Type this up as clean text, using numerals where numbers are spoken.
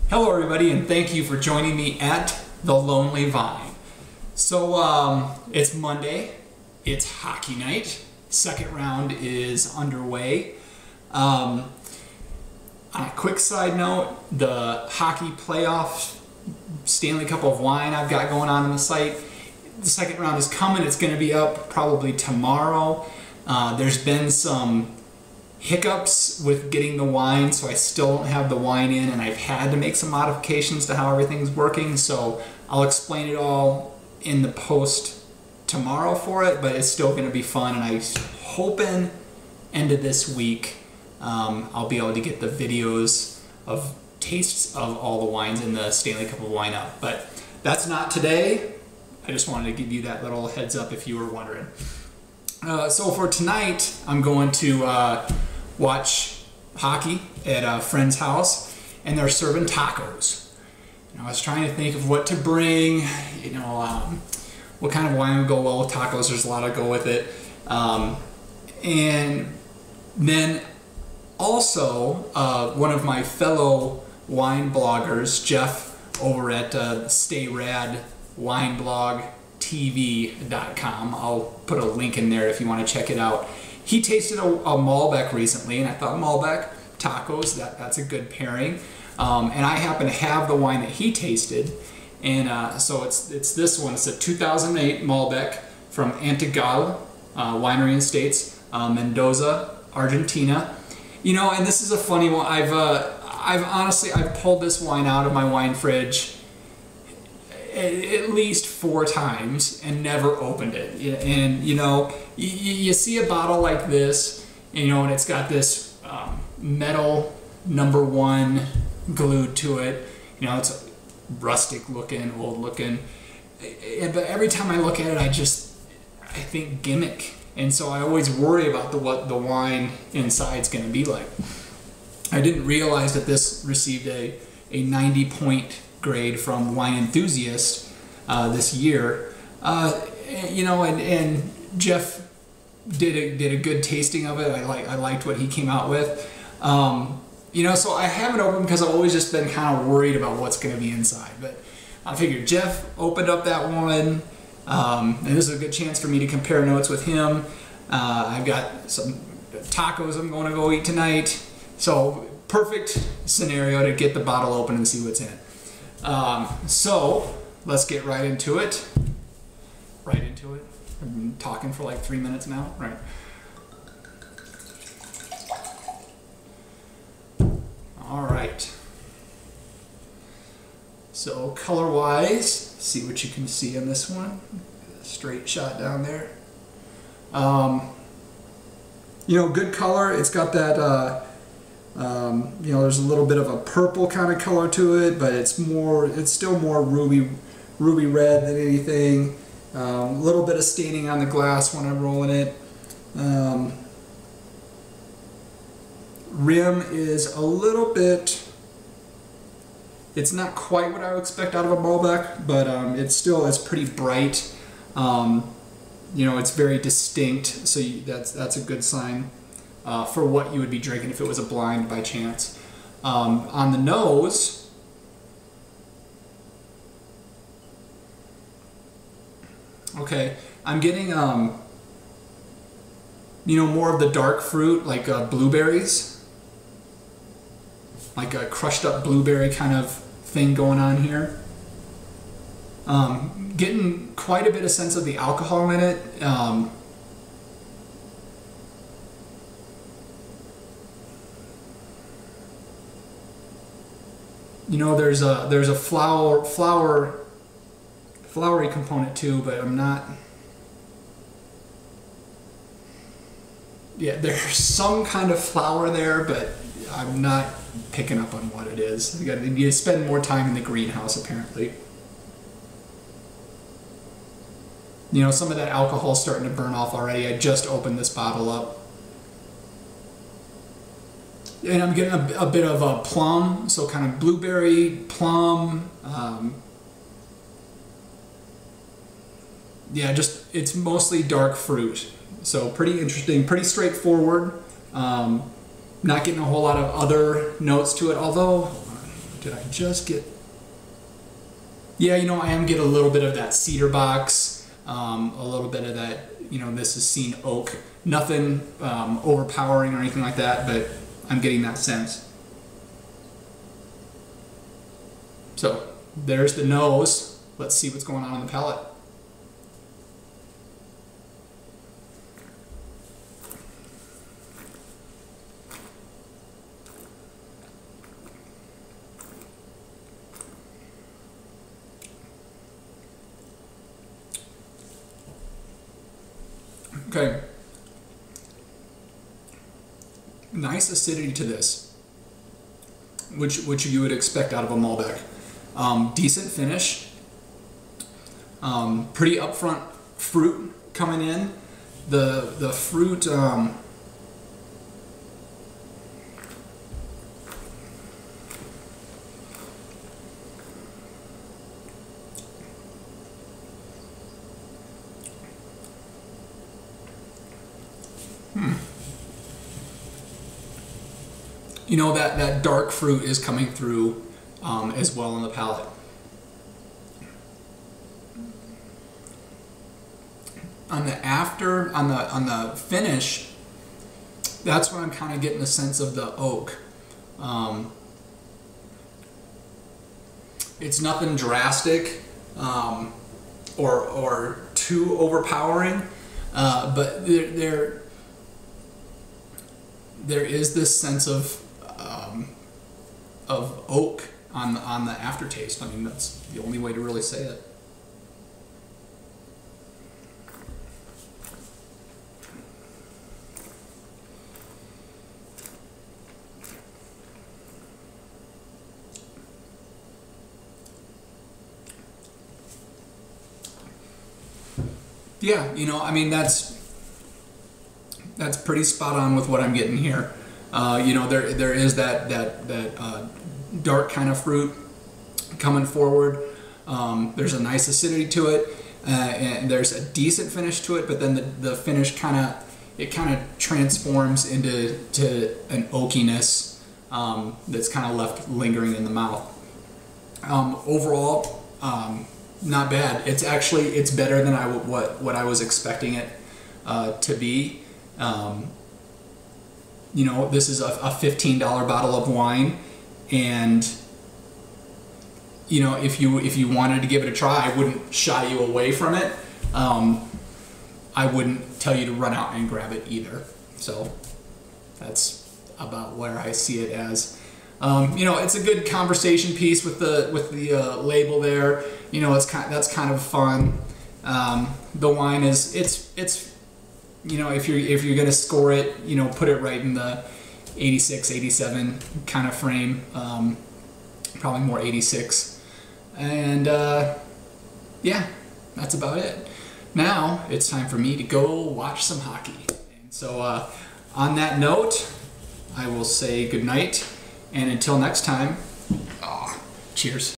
Hello everybody, and thank you for joining me at The Lonely Vine. So it's Monday, it's hockey night, second round is underway. On a quick side note, the hockey playoff Stanley Cup of Wine I've got going on the site, the second round is coming. It's going to be up probably tomorrow. There's been some hiccups with getting the wine, so I still don't have the wine in, and I've had to make some modifications to how everything's working, so I'll explain it all in the post tomorrow for it, but it's still going to be fun, and I'm hoping end of this week I'll be able to get the videos of tastes of all the wines in the Stanley Cup of Wine up, but that's not today. I just wanted to give you that little heads up if you were wondering. So for tonight, I'm going to watch hockey at a friend's house, and they're serving tacos. And I was trying to think of what to bring, what kind of wine would go well with tacos. There's a lot to go with it. And then also, one of my fellow wine bloggers, Jeff, over at Stay Rad Wine Blog TV.com. I'll put a link in there if you want to check it out. He tasted a Malbec recently, and I thought Malbec tacos, that's a good pairing. And I happen to have the wine that he tasted, and so it's this one. It's a 2008 Malbec from Antigal Winery and Estates, Mendoza, Argentina. And this is a funny one. I've honestly pulled this wine out of my wine fridge at least 4 times and never opened it. And you see a bottle like this, and it's got this metal #1 glued to it. It's rustic looking, old looking, but every time I look at it, I think gimmick, and so I always worry about what the wine inside's going to be like. I didn't realize that this received a 90-point grade from Wine Enthusiast this year, and Jeff did a good tasting of it. I liked what he came out with, so I haven't opened because I've always just been kind of worried about what's going to be inside. But I figured Jeff opened up that one, and this is a good chance for me to compare notes with him. I've got some tacos I'm going to go eat tonight, so perfect scenario to get the bottle open and see what's in it. So let's get right into it. I've been talking for like 3 minutes now, right? All right. So color-wise, see what you can see in this one. Straight shot down there. Good color. It's got that. There's a little bit of a purple kind of color to it, but it's still more ruby red than anything. A little bit of staining on the glass when I'm rolling it. Rim is a little bit, it's not quite what I would expect out of a Malbec, but it's pretty bright. It's very distinct, so that's a good sign for what you would be drinking if it was a blind by chance. On the nose, okay, I'm getting more of the dark fruit, like blueberries, like a crushed up blueberry kind of thing going on here. Getting quite a bit of sense of the alcohol in it. There's a flowery component too, but I'm not. Yeah, there's some kind of flower there, but I'm not picking up on what it is. You need to spend more time in the greenhouse, apparently. Some of that alcohol's starting to burn off already. I just opened this bottle up. And I'm getting a bit of a plum, so kind of blueberry, plum. Yeah, it's mostly dark fruit. So pretty interesting, pretty straightforward. Not getting a whole lot of other notes to it, although Did I just get... Yeah, you know, I am getting a little bit of that cedar box, a little bit of that, you know, this is seen oak. Nothing overpowering or anything like that, but I'm getting that sense. So there's the nose. Let's see what's going on the palate. Okay. Nice acidity to this, which you would expect out of a Malbec. Decent finish. Pretty upfront fruit coming in. The fruit. You know, that dark fruit is coming through as well on the palate. On the finish, that's where I'm kind of getting a sense of the oak. It's nothing drastic or too overpowering, but there is this sense of oak on the aftertaste. I mean, that's the only way to really say it. Yeah, you know, I mean, that's pretty spot on with what I'm getting here. You know, there is that dark kind of fruit coming forward. There's a nice acidity to it, and there's a decent finish to it. But then the finish kind of transforms into an oakiness that's kind of left lingering in the mouth. Overall, not bad. It's better than what I was expecting it to be. You know, this is a $15 bottle of wine, and you know, if you wanted to give it a try, I wouldn't shy you away from it. I wouldn't tell you to run out and grab it either. So that's about where I see it as. You know, it's a good conversation piece with the label there. You know, that's kind of fun. The wine is it's you know, if you're gonna score it, you know, put it right in the 86, 87 kind of frame. Probably more 86. And yeah, that's about it. Now it's time for me to go watch some hockey. And so on that note, I will say good night, and until next time, cheers.